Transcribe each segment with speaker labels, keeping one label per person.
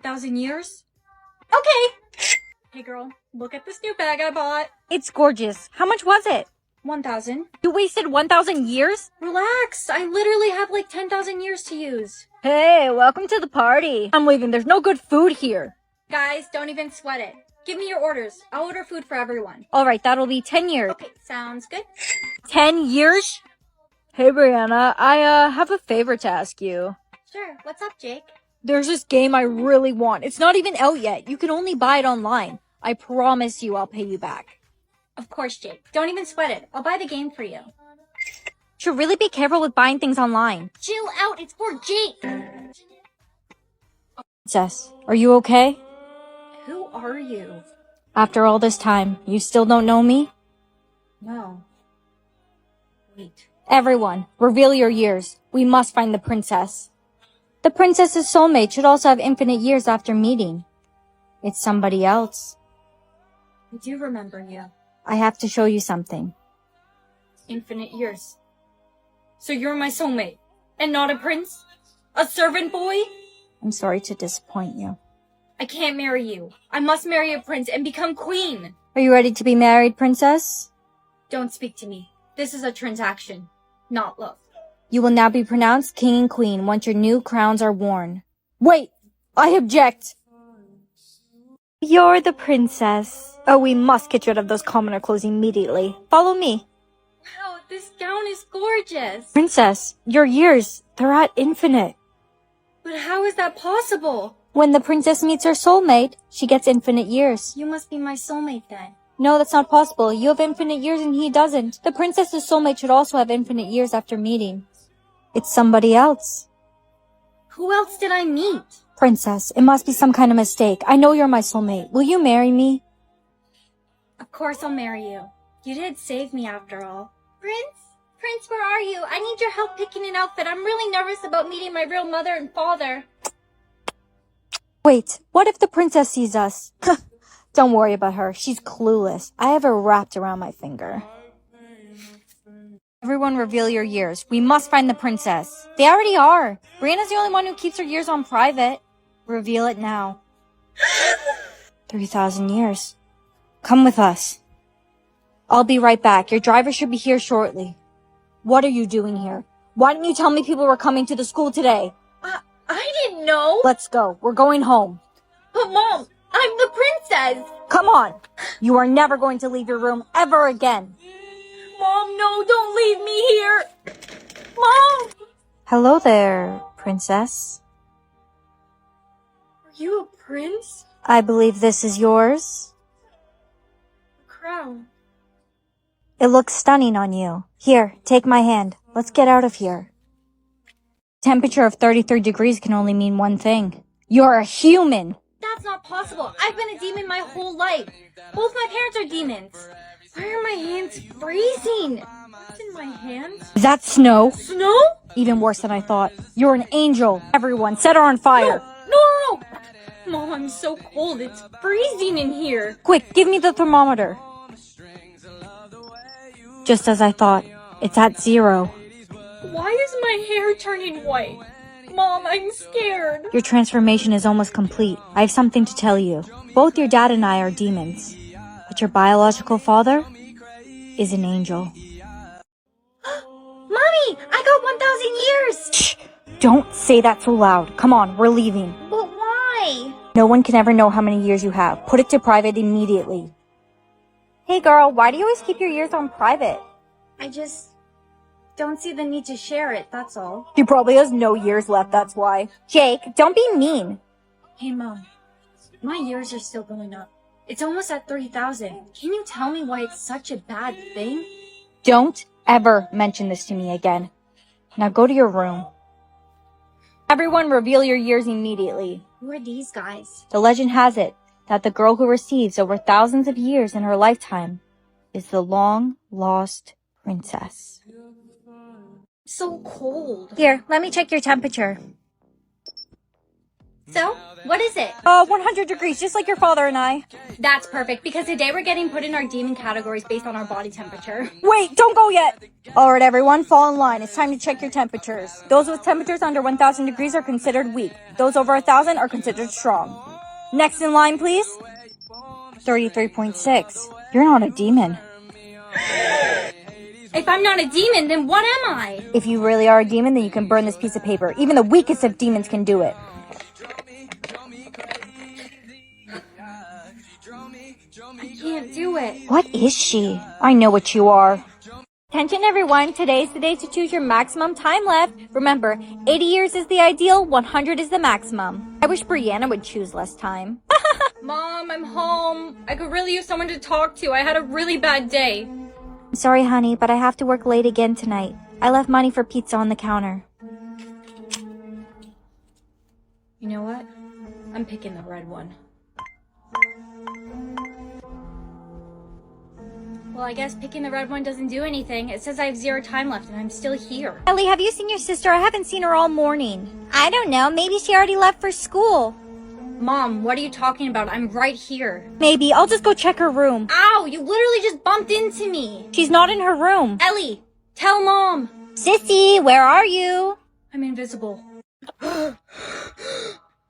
Speaker 1: 1,000 years? Okay. Hey girl, look at this new bag I bought.
Speaker 2: It's gorgeous. How much was it?
Speaker 1: 1,000.
Speaker 2: You wasted 1,000 years?
Speaker 1: Relax, I literally have like 10,000 years to use.
Speaker 2: Hey, welcome to the party. I'm leaving. There's no good food here.
Speaker 1: Guys, don't even sweat it. Give me your orders. I'll order food for everyone.
Speaker 2: All right, that'll be 10 years.
Speaker 1: Okay, sounds good.
Speaker 2: 10 years? Hey, Brianna, I have a favor to ask you.
Speaker 1: Sure, what's up, Jake?
Speaker 2: There's this game I really want. It's not even out yet. You can only buy it online. I promise you I'll pay you back.
Speaker 1: Of course, Jake. Don't even sweat it. I'll buy the game for you.
Speaker 2: Should really be careful with buying things online.
Speaker 1: Chill out, it's for Jake!
Speaker 2: Princess, are you okay?
Speaker 1: Who are you?
Speaker 2: After all this time, you still don't know me?
Speaker 1: No. Wait.
Speaker 2: Everyone, reveal your years. We must find the princess. The princess's soulmate should also have infinite years after meeting. It's somebody else.
Speaker 1: I do remember you.
Speaker 2: I have to show you something.
Speaker 1: Infinite years. So you're my soulmate, and not a prince? A servant boy?
Speaker 2: I'm sorry to disappoint you.
Speaker 1: I can't marry you. I must marry a prince and become queen.
Speaker 2: Are you ready to be married, princess?
Speaker 1: Don't speak to me. This is a transaction, not love.
Speaker 2: You will now be pronounced king and queen once your new crowns are worn. Wait! I object! You're the princess. Oh, we must get rid of those commoner clothes immediately. Follow me.
Speaker 1: Wow, this gown is gorgeous.
Speaker 2: Princess, your years, they're at infinite.
Speaker 1: But how is that possible?
Speaker 2: When the princess meets her soulmate, she gets infinite years.
Speaker 1: You must be my soulmate then.
Speaker 2: No, that's not possible. You have infinite years and he doesn't. The princess's soulmate should also have infinite years after meeting. It's somebody else.
Speaker 1: Who else did I meet?
Speaker 2: Princess, it must be some kind of mistake. I know you're my soulmate. Will you marry me?
Speaker 1: Of course I'll marry you. You did save me after all. Prince, where are you? I need your help picking an outfit. I'm really nervous about meeting my real mother and father.
Speaker 2: Wait, what if the princess sees us? Don't worry about her. She's clueless. I have her wrapped around my finger. Everyone reveal your years. We must find the princess. They already are. Brianna's the only one who keeps her years on private. Reveal it now. 3,000 years. Come with us. I'll be right back. Your driver should be here shortly. What are you doing here? Why didn't you tell me people were coming to the school today?
Speaker 1: I didn't know.
Speaker 2: Let's go. We're going home.
Speaker 1: But Mom, I'm the princess.
Speaker 2: Come on. You are never going to leave your room ever again.
Speaker 1: Mom, no, don't leave me here. Mom!
Speaker 2: Hello there, princess.
Speaker 1: Are you a prince?
Speaker 2: I believe this is yours.
Speaker 1: A crown.
Speaker 2: It looks stunning on you. Here, take my hand. Let's get out of here. Temperature of 33 degrees can only mean one thing. You're a human!
Speaker 1: That's not possible. I've been a demon my whole life. Both my parents are demons. Why are my hands freezing? What's in my hands?
Speaker 2: Is that snow?
Speaker 1: Snow?
Speaker 2: Even worse than I thought. You're an angel. Everyone, set her on fire.
Speaker 1: No! Mom, I'm so cold. It's freezing in here.
Speaker 2: Quick, give me the thermometer. Just as I thought. It's at 0.
Speaker 1: Why is my hair turning white? Mom, I'm scared.
Speaker 2: Your transformation is almost complete. I have something to tell you. Both your dad and I are demons. But your biological father is an angel.
Speaker 1: Mommy, I got 1,000 years.
Speaker 2: Shh! Don't say that so loud. Come on, we're leaving.
Speaker 1: But why?
Speaker 2: No one can ever know how many years you have. Put it to private immediately. Hey girl, why do you always keep your years on private?
Speaker 1: I just don't see the need to share it, that's all.
Speaker 2: She probably has no years left, that's why. Jake, don't be mean.
Speaker 1: Hey Mom, my years are still going up. It's almost at 3,000. Can you tell me why it's such a bad thing?
Speaker 2: Don't ever mention this to me again. Now go to your room. Everyone reveal your years immediately.
Speaker 1: Who are these guys?
Speaker 2: The legend has it that the girl who receives over thousands of years in her lifetime is the long-lost princess.
Speaker 1: So cold.
Speaker 2: Here, let me check your temperature.
Speaker 1: So, what is it?
Speaker 2: 100 degrees, just like your father and I.
Speaker 1: That's perfect, because today we're getting put in our demon categories based on our body temperature.
Speaker 2: Wait, don't go yet. All right, everyone, fall in line. It's time to check your temperatures. Those with temperatures under 1,000 degrees are considered weak. Those over 1,000 are considered strong. Next in line, please. 33.6. You're not a demon.
Speaker 1: If I'm not a demon, then what am I?
Speaker 2: If you really are a demon, then you can burn this piece of paper. Even the weakest of demons can do it.
Speaker 1: I can't do it.
Speaker 2: What is she? I know what you are. Attention everyone, today's the day to choose your maximum time left. Remember, 80 years is the ideal, 100 is the maximum. I wish Brianna would choose less time.
Speaker 1: Mom, I'm home. I could really use someone to talk to. I had a really bad day.
Speaker 2: I'm sorry, honey, but I have to work late again tonight. I left money for pizza on the counter.
Speaker 1: You know what? I'm picking the red one. Well, I guess picking the red one doesn't do anything. It says I have 0 time left and I'm still here.
Speaker 2: Ellie, have you seen your sister? I haven't seen her all morning. I don't know. Maybe she already left for school.
Speaker 1: Mom, what are you talking about? I'm right here.
Speaker 2: Maybe. I'll just go check her room.
Speaker 1: Ow, you literally just bumped into me.
Speaker 2: She's not in her room.
Speaker 1: Ellie, tell Mom.
Speaker 2: Sissy, where are you?
Speaker 1: I'm invisible.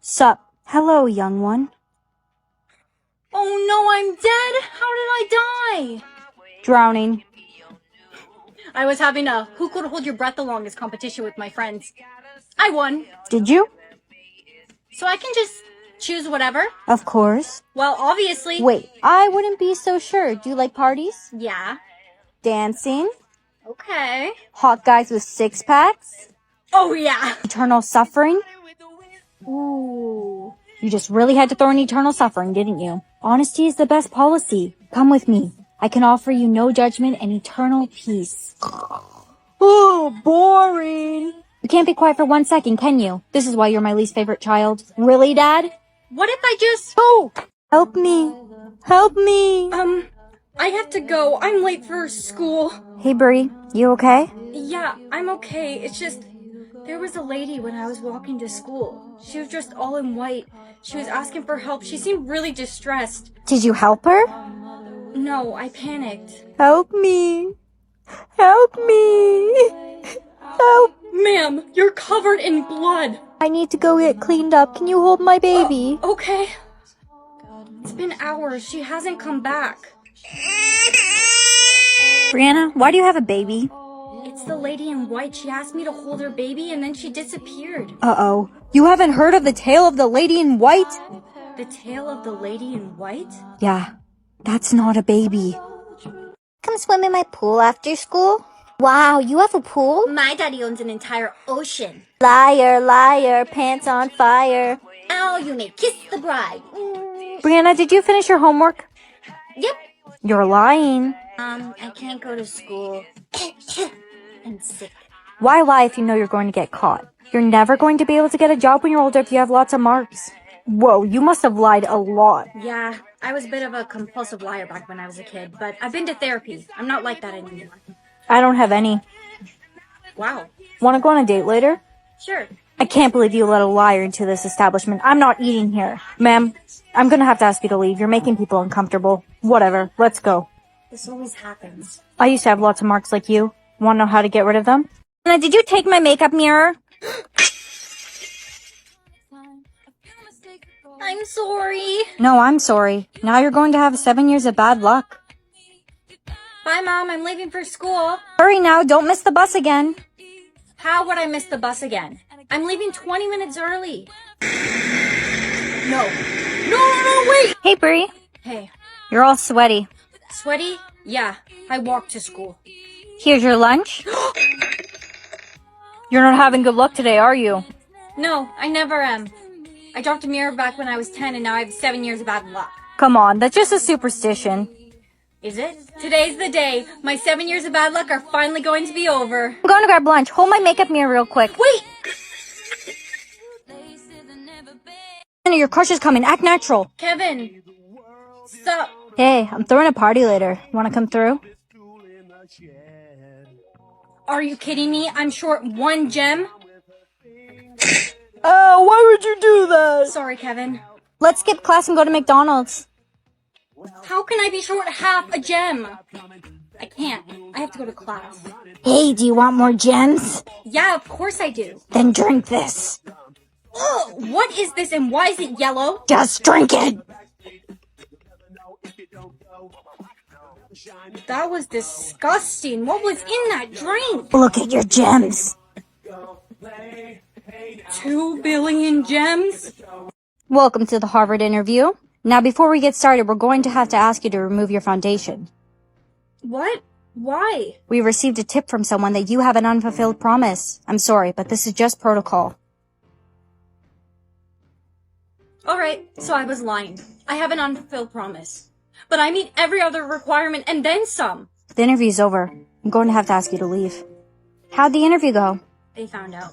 Speaker 2: Sup. Hello, young one.
Speaker 1: Oh no, I'm dead. How did I die?
Speaker 2: Drowning.
Speaker 1: I was having a who could hold your breath the longest competition with my friends. I won.
Speaker 2: Did you?
Speaker 1: So I can just choose whatever?
Speaker 2: Of course.
Speaker 1: Well, obviously.
Speaker 2: Wait, I wouldn't be so sure. Do you like parties?
Speaker 1: Yeah.
Speaker 2: Dancing?
Speaker 1: Okay.
Speaker 2: Hot guys with six-packs?
Speaker 1: Oh yeah.
Speaker 2: Eternal suffering?
Speaker 1: Ooh.
Speaker 2: You just really had to throw in eternal suffering, didn't you? Honesty is the best policy. Come with me. I can offer you no judgment and eternal peace. Oh, boring. You can't be quiet for 1 second, can you? This is why you're my least favorite child. Really, Dad?
Speaker 1: What if I just...
Speaker 2: Oh! Help me. Help me.
Speaker 1: I have to go. I'm late for school.
Speaker 2: Hey, Bree. You okay?
Speaker 1: Yeah, I'm okay. It's just... There was a lady when I was walking to school. She was dressed all in white. She was asking for help. She seemed really distressed.
Speaker 2: Did you help her?
Speaker 1: No, I panicked.
Speaker 2: Help me. Help me. Help.
Speaker 1: Ma'am, you're covered in blood.
Speaker 2: I need to go get cleaned up. Can you hold my baby?
Speaker 1: Okay. It's been hours. She hasn't come back.
Speaker 2: Brianna, why do you have a baby?
Speaker 1: It's the lady in white. She asked me to hold her baby and then she disappeared.
Speaker 2: Uh-oh. You haven't heard of the tale of the lady in white?
Speaker 1: The tale of the lady in white?
Speaker 2: Yeah, that's not a baby. Come swim in my pool after school? Wow, you have a pool?
Speaker 1: My daddy owns an entire ocean.
Speaker 2: Liar, liar, pants on fire.
Speaker 1: Ow, you may kiss the bride.
Speaker 2: Brianna, did you finish your homework?
Speaker 1: Yep.
Speaker 2: You're lying.
Speaker 1: I can't go to school. I'm sick.
Speaker 2: Why lie if you know you're going to get caught? You're never going to be able to get a job when you're older if you have lots of marks. Whoa, you must have lied a lot.
Speaker 1: Yeah, I was a bit of a compulsive liar back when I was a kid, but I've been to therapy. I'm not like that anymore.
Speaker 2: I don't have any.
Speaker 1: Wow.
Speaker 2: Want to go on a date later?
Speaker 1: Sure.
Speaker 2: I can't believe you let a liar into this establishment. I'm not eating here. Ma'am, I'm gonna have to ask you to leave. You're making people uncomfortable. Whatever, let's go.
Speaker 1: This always happens.
Speaker 2: I used to have lots of marks like you. Want to know how to get rid of them? Now, did you take my makeup mirror?
Speaker 1: I'm sorry.
Speaker 2: No, I'm sorry. Now you're going to have 7 years of bad luck.
Speaker 1: Bye, Mom. I'm leaving for school.
Speaker 2: Hurry now, don't miss the bus again.
Speaker 1: How would I miss the bus again? I'm leaving 20 minutes early. No. No, wait!
Speaker 2: Hey, Bree.
Speaker 1: Hey.
Speaker 2: You're all sweaty.
Speaker 1: Sweaty? Yeah, I walked to school.
Speaker 2: Here's your lunch. You're not having good luck today, are you?
Speaker 1: No, I never am. I dropped a mirror back when I was 10 and now I have 7 years of bad luck.
Speaker 2: Come on, that's just a superstition.
Speaker 1: Is it? Today's the day. My 7 years of bad luck are finally going to be over.
Speaker 2: I'm going to grab lunch. Hold my makeup mirror real quick.
Speaker 1: Wait!
Speaker 2: Your crush is coming. Act natural.
Speaker 1: Kevin! Stop!
Speaker 2: Hey, I'm throwing a party later. Want to come through?
Speaker 1: Are you kidding me? I'm short 1 gem?
Speaker 2: Why would you do that?
Speaker 1: Sorry, Kevin.
Speaker 2: Let's skip class and go to McDonald's.
Speaker 1: How can I be short half a gem? I can't. I have to go to class.
Speaker 2: Hey, do you want more gems?
Speaker 1: Yeah, of course I do.
Speaker 2: Then drink this.
Speaker 1: Ugh, what is this and why is it yellow?
Speaker 2: Just drink it.
Speaker 1: That was disgusting. What was in that drink?
Speaker 2: Look at your gems.
Speaker 1: 2 billion gems?
Speaker 2: Welcome to the Harvard interview. Now, before we get started, we're going to have to ask you to remove your foundation.
Speaker 1: What? Why?
Speaker 2: We received a tip from someone that you have an unfulfilled promise. I'm sorry, but this is just protocol.
Speaker 1: Alright, so I was lying. I have an unfulfilled promise. But I meet every other requirement and then some.
Speaker 2: The interview's over. I'm going to have to ask you to leave. How'd the interview go?
Speaker 1: They found out.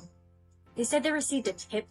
Speaker 1: They said they received a tip